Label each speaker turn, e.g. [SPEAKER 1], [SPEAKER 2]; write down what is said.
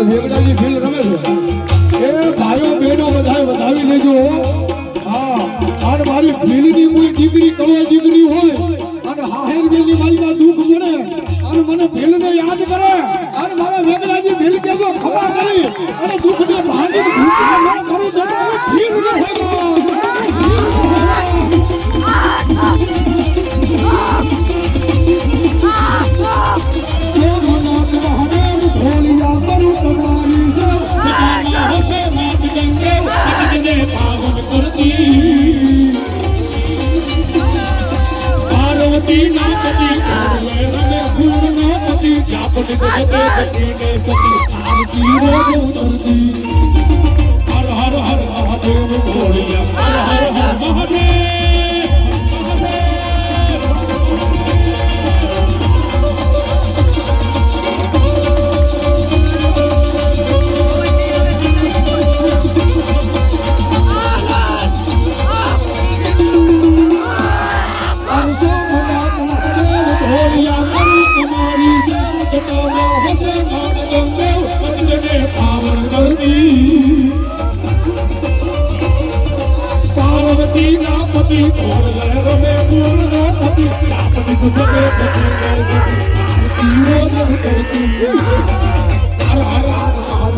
[SPEAKER 1] વેગડાજી feel રમે છે એ ભાઈઓ બહેનો બધાય વધાવી લેજો. હા અને મારી ફીલની કોઈ દીકરી કવા દીકરી હોય અને હાહેર બેની મારીમાં દુઃખ મળે અને મને ફીલને યાદ કરે અને મારા વેગડાજી ફીલ કેજો ખબર કરી અને દુઃખને ભાંગી દુઃખ કરું તો ફીલ ન પાર્વતી ના પતિ રમે પૂર્ણ ના પતિ જાપટ ગજતે સતીને સતી આરતી રોજ ઉતરતી. હર હર હર મહાદેવ ભોળિયા હર હર હર મહાદેવ. પાર્વતી ના પતિ રમે પૂર્ણ ના પતિ જાપટ ગજતે સતીને સતી આરતી રોજ ઉતરતી. હર હર